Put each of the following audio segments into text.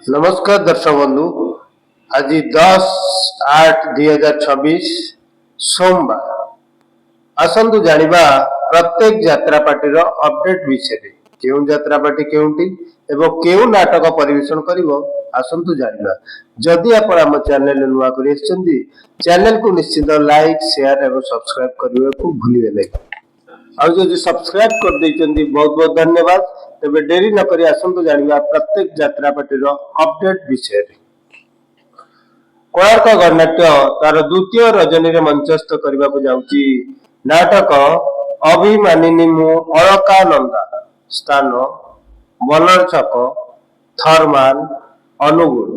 नमस्कार दर्शक बंधु। आज 10/8/2026 सोमवार। आसतु जानिबा प्रत्येक यात्रा पार्टी अपडेट विषय क्यों यात्रा पार्टी केउंटी एवं केउ नाटक परिवेशन करिवो आसतु जानिबा। जदि आपण हम चैनल नुआ करि आछंती चैनल को निश्चित लाइक शेयर एवं सब्सक्राइब करिवे को भूलिबे नै। आ जो सब्सक्राइब कर देइचंती बहुत बहुत धन्यवाद। तबे डेरी न करी आसंतु जानिबा प्रत्येक यात्रा पार्टी अपडेट विषय। कोणार्क गणनाट्य तार द्वितीय रजनी रे मंचस्थ करबा को जाउची नाटक अभिमानिनी मु अलकानंदा। स्थान बनर छक थर्माल अनुगुण।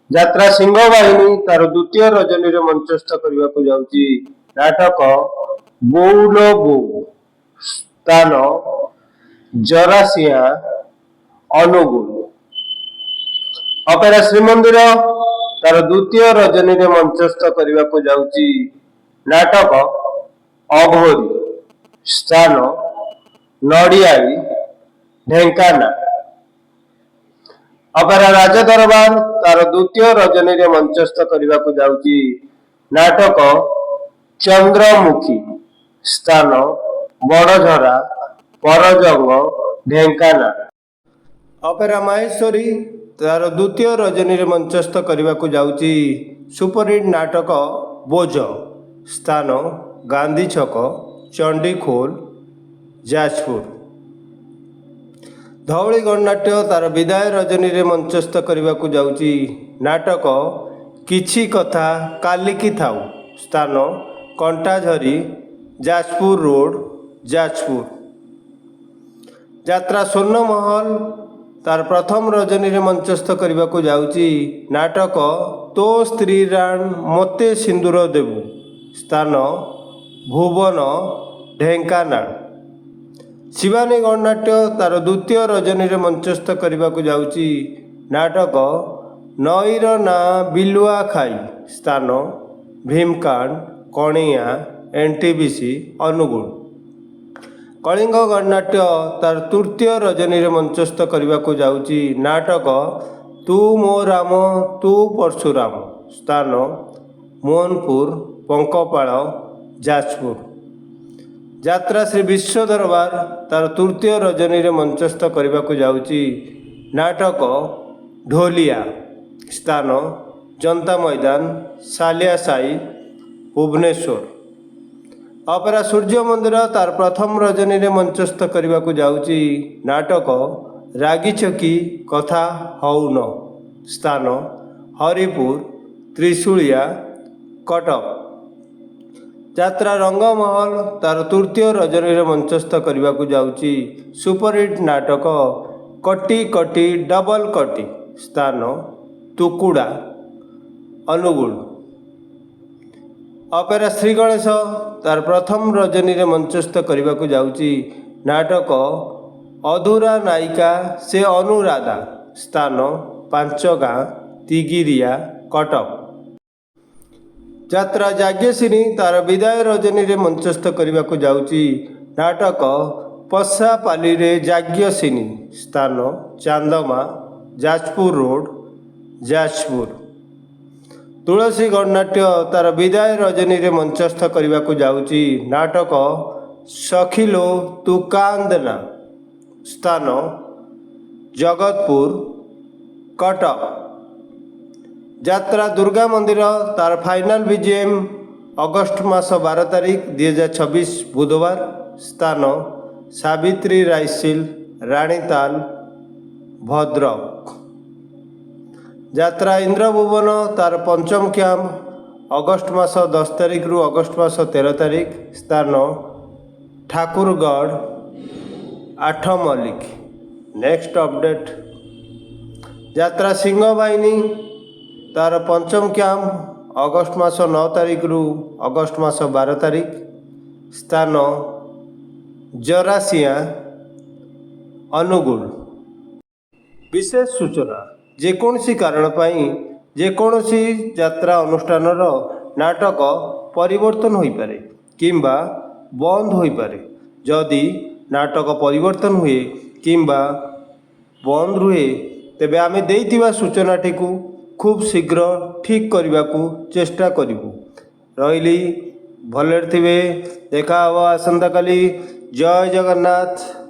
यात्रा सिंह बाहिनी तार द्वितीय रजनी रे मंचस्थ करबा को जाउची नाटक बौल बो। स्थान जरासिया अनुगुण। अपेरा श्रीमंदिर तार द्वितीय रजनी रे मंचस्थ करबा को जाउची नाटक अघोरी। स्थान नडियाई ढेंकाना। अपेरा राज दरबार तार द्वितीय रजनी रे मंचस्थ करबा को जाउची नाटक चंद्रमुखी। स्थान बड़झरा परजंग ढेंकाना। अपेरा माहेश्वरी तार द्वितीय रजनी रे मंचस्थ करबा को जाउची सुपरहिट नाटक बोझ। स्थान गांधी छक चंडीखोल जाजपुर। धौली गणनाट्य तार विदाय रजनी रे मंचस्थ करबा को जाउची नाटक किछि कथा कालिकी थाउ। स्थान कंटाझरी जाजपुर रोड जाजपुर। यात्रा स्वर्ण महल तार प्रथम रजनी रे मंचस्थ करबा को जाउची नाटक तो स्त्री राण मते सिंदूर देबू। स्थान भुवन ढेंकानाल। शिवानी गणनाट्य तार द्वितीय रजनी रे मंचस्थ करबा को जाउची नाटक नईर ना बिलुआ खाई। स्थान भीमकांड कणिया एनटीबीसी अनुगुण। कलिंग गणनाट्य तार तृतीय रजनी रे मंचस्थ करबा को जाउची नाटक तू मो राम तू परशुराम। स्थान मोहनपुर पंकपाल जाजपुर। यात्रा श्री विश्व दरबार तार तृतीय रजनी रे मंचस्थ करबा को जाउची नाटक ढोलिया। स्थान जनता मैदान सालिया साई भुवनेश्वर। अपेरा सूर्य मंदिर तार प्रथम रजनी रे मंचस्थ करबा को जाउची नाटक रागिछकी कथा हौन। स्थान हरिपुर त्रिशूलिया कटक। यात्रा रंगमहल तार तृतीय रजनी रे मंचस्थ करबा को जाउची सुपरहिट नाटक कटी कटी डबल कटी। स्थान तुकुड़ा अनुगुण। अपेरा श्री गणेश तार प्रथम रजनी रे मंचस्थ करबा को जाउची नाटक अधूरा नायिका से अनुराधा। स्थान पांचगां तिगिरिया कटक। यात्रा जाग्यसिनी तार विदाय रजनी रे मंचस्थ करबा को जाउची नाटक पसापाली रे जाग्यसिनी। स्थान चांदमा जाजपुर रोड जाजपुर। तुलसी गणनाट्य तार विदाय रजनी रे मंचस्थ करबा को जाउची नाटक सखिलो तू कांदना। स्थान जगतपुर कटक। यात्रा दुर्गा मंदिर तार फाइनल बीजीएम अगस्ट मास 12 तारीख 2026 बुधवार। स्थान सावित्री राइसिल रानीताल भद्रक। यात्रा इंद्रभुवन तार पंचम कैंप अगस्ट मास 10 तारीख रु अगस्ट मास 13 तारीख। स्थान ठाकुरगढ़ आठ मल्लिक। नेक्स्ट अपडेट यात्रा सिंह बाहिनी तार पंचम कैंप अगस्ट मास 9 तारीख रु अगस्ट मास 12 तारीख। स्थान जरासिया अनुगुण। विशेष सूचना जेकोसी कारण पाई जेकोसी यात्रा अनुष्ठान नाटक परिवर्तन हो पारे किंबा बंद हो पारे। जदि नाटक परिवर्तन हुए किंबा बंद रुहे तेबे आमे देइथिबा सूचनाटी को खूब शीघ्र ठीक करने को चेष्टा करूँ। रही भले थे, देखा आसंता काली। जय जगन्नाथ।